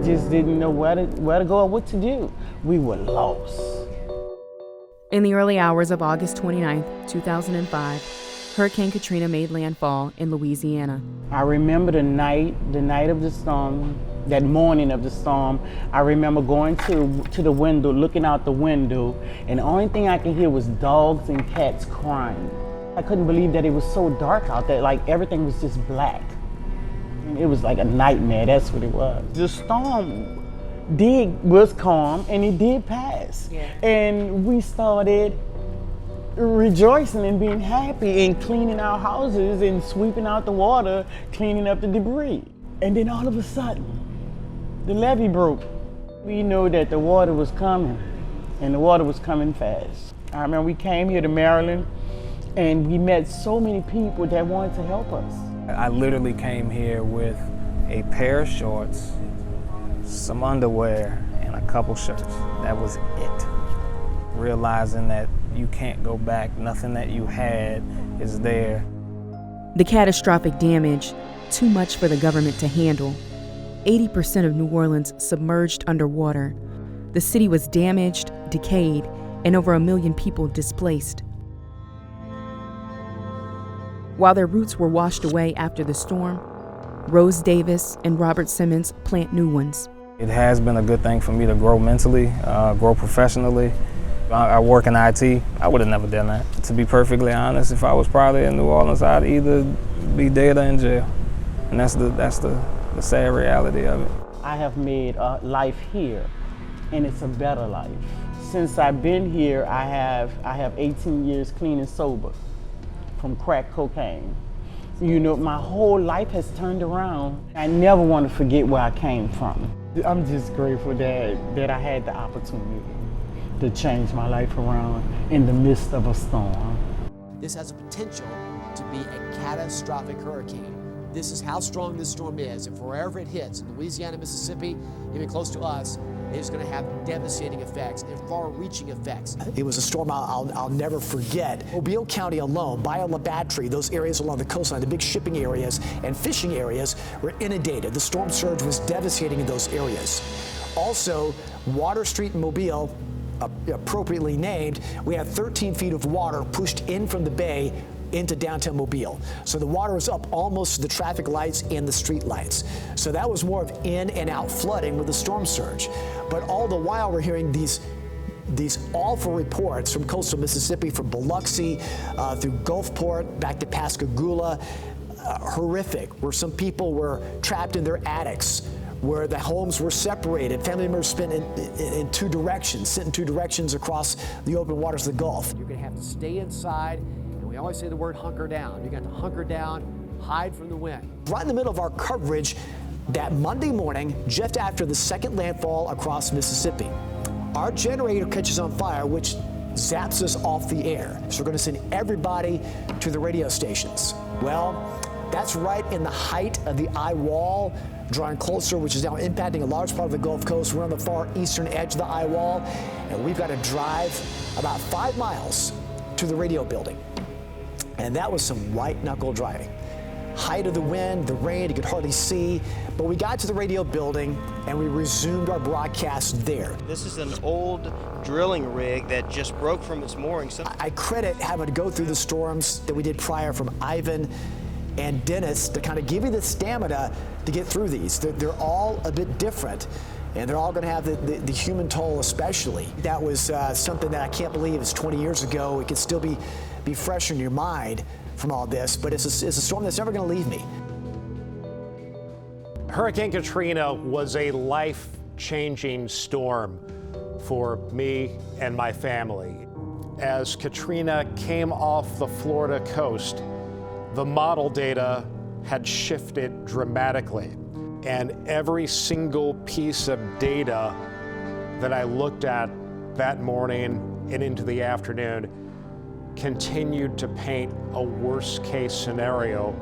just didn't know where to go or what to do. We were lost. In the early hours of August 29th, 2005, Hurricane Katrina made landfall in Louisiana. I remember the night of the storm, that morning of the storm. I remember going to the window, looking out the window, and the only thing I could hear was dogs and cats crying. I couldn't believe that it was so dark out there, like everything was just black. It was like a nightmare, that's what it was. The storm was calm and it did pass. Yeah. And we started rejoicing and being happy and cleaning our houses and sweeping out the water, cleaning up the debris. And then all of a sudden, the levee broke. We knew that the water was coming, and the water was coming fast. I remember we came here to Maryland and we met so many people that wanted to help us. I literally came here with a pair of shorts, some underwear, and a couple shirts. That was it. Realizing that you can't go back, nothing that you had is there. The catastrophic damage, too much for the government to handle. 80% of New Orleans submerged underwater. The city was damaged, decayed, and over 1 million people displaced. While their roots were washed away after the storm, Rose Davis and Robert Simmons plant new ones. It has been a good thing for me to grow mentally, grow professionally. I work in IT. I would have never done that. To be perfectly honest, if I was probably in New Orleans, I'd either be dead or in jail. And that's the sad reality of it. I have made a life here, and it's a better life. Since I've been here, I have 18 years clean and sober from crack cocaine. You know, my whole life has turned around. I never want to forget where I came from. I'm just grateful that I had the opportunity to change my life around in the midst of a storm. This has a potential to be a catastrophic hurricane. This is how strong this storm is. If wherever it hits, in Louisiana, Mississippi, even close to us, it is going to have devastating effects and far-reaching effects. It was a storm I'll never forget. Mobile County alone, Bayou La Batterie, those areas along the coastline, the big shipping areas and fishing areas were inundated. The storm surge was devastating in those areas. Also, Water Street in Mobile, appropriately named, we had 13 feet of water pushed in from the bay into downtown Mobile. So the water was up almost to the traffic lights and the street lights. So that was more of in and out flooding with the storm surge. But all the while we're hearing these awful reports from coastal Mississippi, from Biloxi through Gulfport, back to Pascagoula, horrific, where some people were trapped in their attics, where the homes were separated, family members spent in two directions, sent in two directions across the open waters of the Gulf. You're gonna have to stay inside, and we always say the word hunker down. You got to hunker down, hide from the wind. Right in the middle of our coverage that Monday morning, just after the second landfall across Mississippi, our generator catches on fire, which zaps us off the air. So we're gonna send everybody to the radio stations. Well, that's right in the height of the eye wall, drawing closer, which is now impacting a large part of the Gulf Coast. We're on the far eastern edge of the eye wall, and we've got to drive about 5 miles to the radio building. And that was some white knuckle driving. Height of the wind, the rain, you could hardly see. But we got to the radio building and we resumed our broadcast there. This is an old drilling rig that just broke from its moorings. I credit having to go through the storms that we did prior from Ivan and Dennis to kind of give you the stamina to get through these. They're all a bit different, and they're all going to have the human toll especially. That was something that I can't believe is 20 years ago. It can still be fresh in your mind from all this, but it's a storm that's never going to leave me. Hurricane Katrina was a life-changing storm for me and my family. As Katrina came off the Florida coast, the model data had shifted dramatically, and every single piece of data that I looked at that morning and into the afternoon continued to paint a worst-case scenario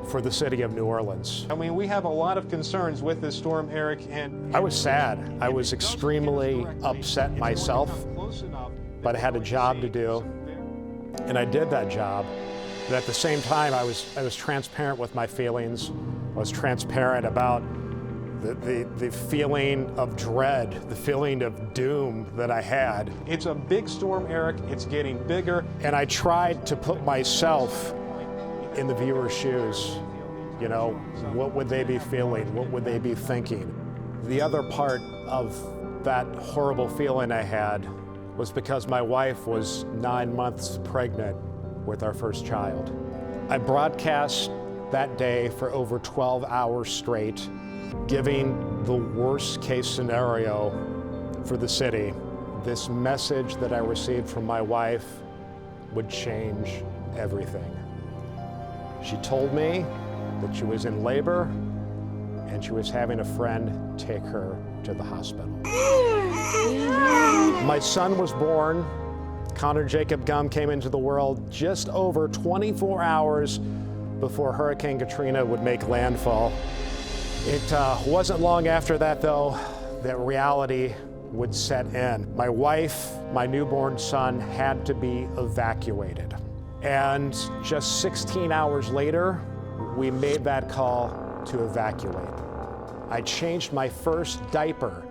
for the city of New Orleans. I mean, we have a lot of concerns with this storm, Eric, and I was sad. I was extremely upset myself, but I had a job to do, and I did that job. But at the same time, I was transparent with my feelings. I was transparent about The feeling of dread, the feeling of doom that I had. It's a big storm, Eric. It's getting bigger. And I tried to put myself in the viewer's shoes. You know, what would they be feeling? What would they be thinking? The other part of that horrible feeling I had was because my wife was 9 months pregnant with our first child. I broadcast that day for over 12 hours straight, giving the worst case scenario for the city. This message that I received from my wife would change everything. She told me that she was in labor and she was having a friend take her to the hospital. My son was born. Connor Jacob Gum came into the world just over 24 hours before Hurricane Katrina would make landfall. It wasn't long after that, though, that reality would set in. My wife, my newborn son had to be evacuated. And just 16 hours later, we made that call to evacuate. I changed my first diaper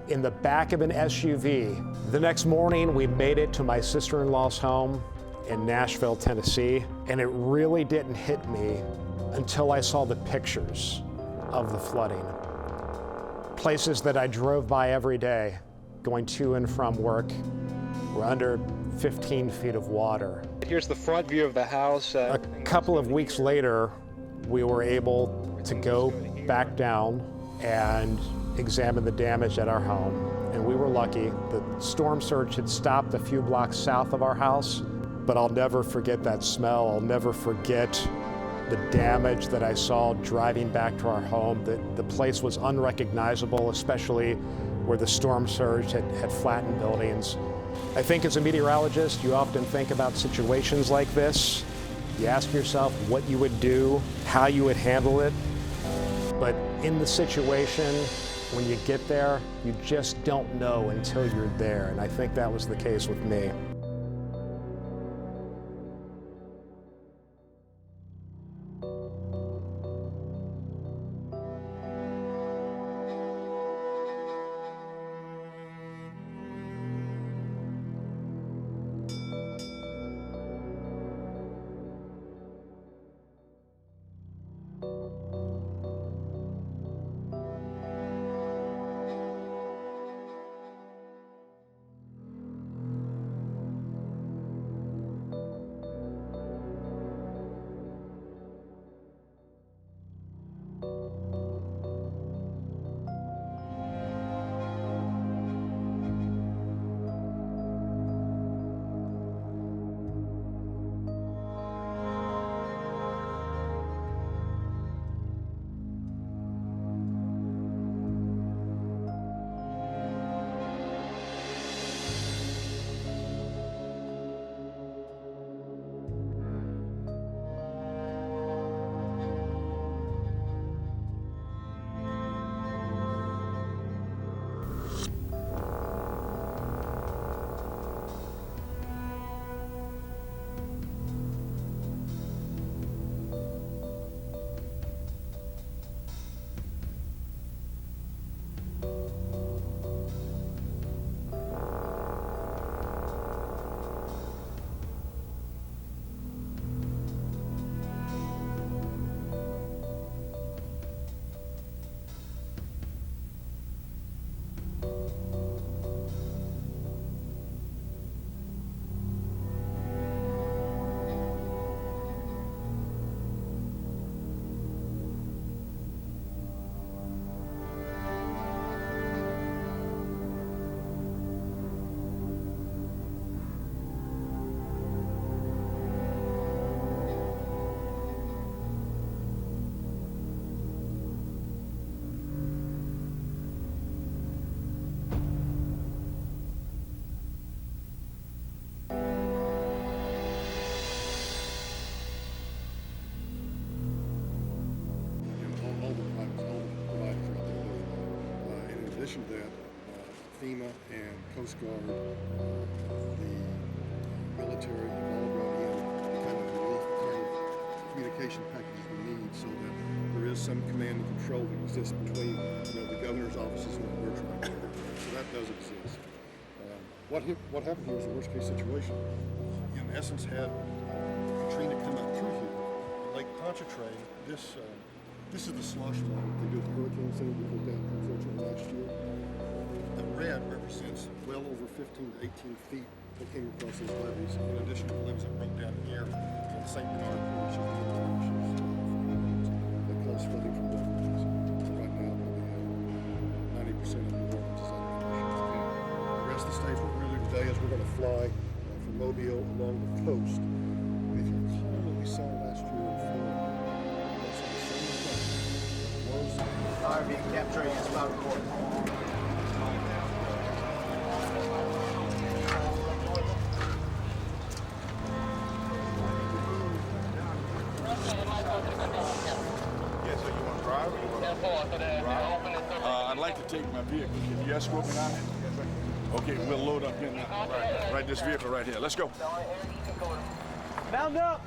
in the back of an SUV. The next morning, we made it to my sister-in-law's home in Nashville, Tennessee, and it really didn't hit me until I saw the pictures of the flooding. Places that I drove by every day, going to and from work, were under 15 feet of water. Here's the front view of the house. A couple of weeks later, we were able to go back down and examine the damage at our home, and we were lucky. The storm surge had stopped a few blocks south of our house, but I'll never forget that smell. I'll never forget the damage that I saw driving back to our home. The place was unrecognizable, especially where the storm surge had flattened buildings. I think as a meteorologist, you often think about situations like this. You ask yourself what you would do, how you would handle it. But in the situation, when you get there, you just don't know until you're there. And I think that was the case with me. In addition to that, FEMA and Coast Guard, the military all brought in the kind of relief, kind of communication packages we need so that there is some command and control that exists between the governor's offices and what we're trying to do. So that does exist. What happened here was a worst case situation. In essence, had Katrina come up through here, Lake Pontchartrain, this is the slush line they do at the Hurricane Center we looked at unfortunately last year. The red represents well over 15 to 18 feet that came across those levees, in addition to the levees that broke down here on the St. Bernard Bridge that caused flooding from waterways. Right now, probably 90% of New Orleans is under conditions. The rest of the state, what we're going to do today is we're going to fly from Mobile along the coast. If you recall what we saw last year in Florida, Fire being captured is about recorded. Yes, so you want to drive or you want to drive? I'd like to take my vehicle. Can you escort me down here? Okay, we'll load up here now. Right, this vehicle right here. Let's go. Mount up!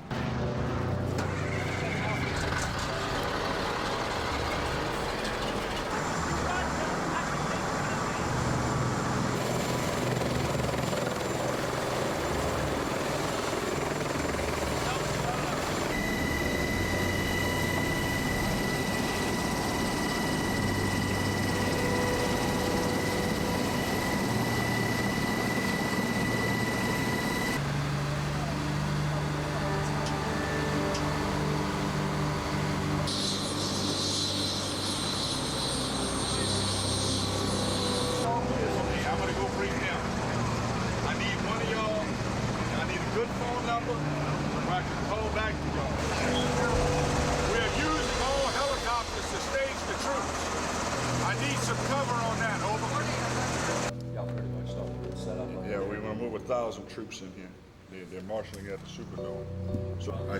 Troops in here. They're marshaling at the Superdome.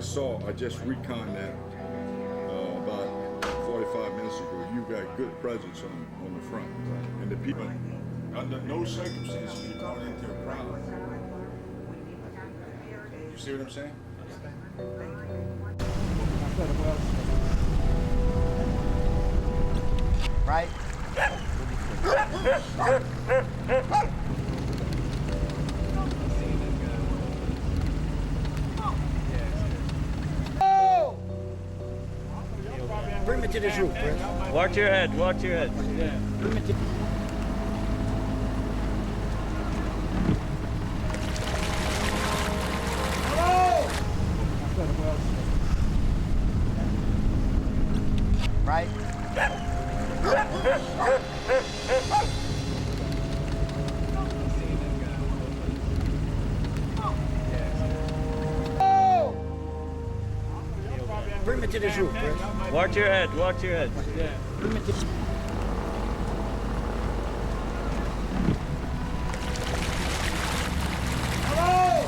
So I just reconned that about 45 minutes ago. You got good presence on the front. And the people, under no circumstances, you're going into a crowd. You see what I'm saying? Right? Bring me to this roof, Chris. Watch your head, watch your head. Yeah. Bring me to... Right? Bring me to this roof, Chris. Watch your head, watch your head. Yeah. Bring me to... Hello?